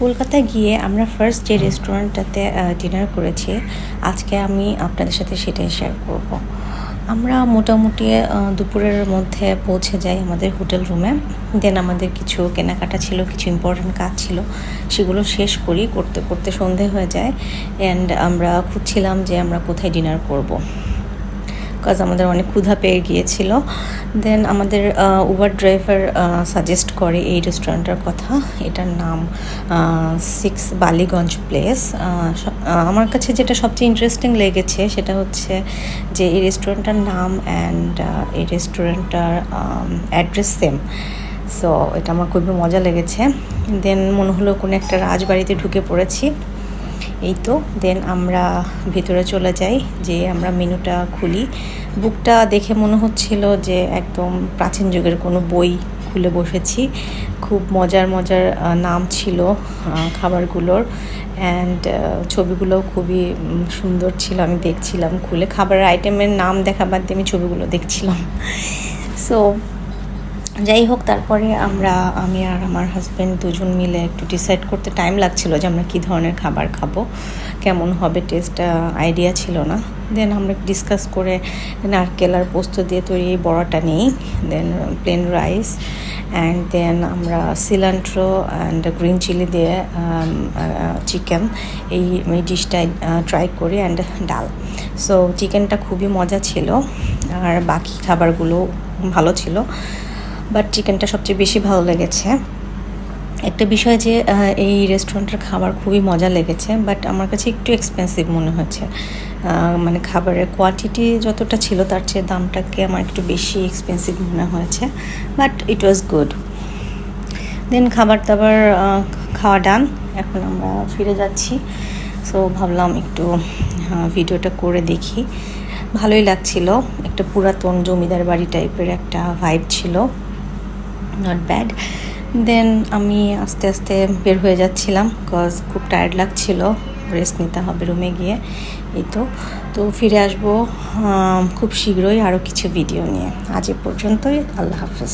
কলকাতায় গিয়ে আমরা ফার্স্ট যে রেস্টুরেন্টটাতে ডিনার করেছি, আজকে আমি আপনাদের সাথে সেটাই শেয়ার করব। আমরা মোটামুটি দুপুরের মধ্যে পৌঁছে যাই আমাদের হোটেল রুমে। দেন আমাদের কিছু কেনাকাটা ছিল, কিছু ইম্পর্টেন্ট কাজ ছিল, সেগুলো শেষ করি। করতে করতে সন্ধে হয়ে যায়। অ্যান্ড আমরা খুঁজছিলাম যে আমরা কোথায় ডিনার করব, কাজ আমাদের অনেক ক্ষুধা পেয়ে গিয়েছিল। দেন আমাদের উবার ড্রাইভার সাজেস্ট করে এই রেস্টুরেন্টের কথা। এটার নাম 6 বালিগঞ্জ প্লেস। আমার কাছে যেটা সবচেয়ে ইন্টারেস্টিং লেগেছে সেটা হচ্ছে যে এই রেস্টুরেন্টটার নাম অ্যান্ড এই রেস্টুরেন্টটার অ্যাড্রেস সেম। সো এটা আমার খুবই মজা লেগেছে। দেন মনে হলো কোনো একটা রাজবাড়িতে ঢুকে পড়েছি। এই তো দেন আমরা ভিতরে চলে যাই, যে আমরা মেনুটা খুলি। বুকটা দেখে মনে হচ্ছিল যে একদম প্রাচীন যুগের কোনো বই খুলে বসেছি। খুব মজার মজার নাম ছিল খাবারগুলোর, অ্যান্ড ছবিগুলোও খুবই সুন্দর ছিল। আমি দেখছিলাম খুলে, খাবারের আইটেমের নাম দেখা বাদ দিয়ে আমি ছবিগুলো দেখছিলাম। সো যাই হোক, তারপরে আমি আর আমার হাজব্যান্ড দুজন মিলে একটু ডিসাইড করতে টাইম লাগছিল যে আমরা কী ধরনের খাবার খাবো, কেমন হবে টেস্ট আইডিয়া ছিল না। দেন আমরা ডিসকাস করে নারকেল আর পোস্ত দিয়ে তৈরি এই বড়াটা নিই। দেন প্লেন রাইস, অ্যান্ড দেন আমরা সিলান্ট্রো অ্যান্ড গ্রিন চিলি দিয়ে চিকেন এই ডিশটাই ট্রাই করি, অ্যান্ড ডাল। সো চিকেনটা খুবই মজা ছিল, আর বাকি খাবারগুলো ভালো ছিল, বাট চিকেনটা সবচেয়ে বেশি ভালো লেগেছে। একটা বিষয় যে এই রেস্টুরেন্টের খাবার খুবই মজা লেগেছে, বাট আমার কাছে একটু এক্সপেন্সিভ মনে হচ্ছে। মানে খাবারের কোয়ান্টিটি যতটা ছিল তার চেয়ে দামটাকে আমার একটু বেশি এক্সপেন্সিভ মনে হয়েছে, বাট ইট ওয়াজ গুড। দেন খাবার দাবার খাওয়া ডান, এখন আমরা ফিরে যাচ্ছি। সো ভাবলাম একটু ভিডিওটা করে দেখি। ভালোই লাগছিল, একটা পুরাতন জমিদার বাড়ি টাইপের একটা ভাইব ছিল, নট ব্যাড। দেন আমি আস্তে আস্তে বের হয়ে যাচ্ছিলাম, বিকজ খুব টায়ার্ড লাগছিল, রেস্ট নিতে হবে রুমে গিয়ে। এই তো ফিরে আসবো খুব শীঘ্রই আরও কিছু ভিডিও নিয়ে। আজ এ পর্যন্তই, আল্লাহ হাফেজ।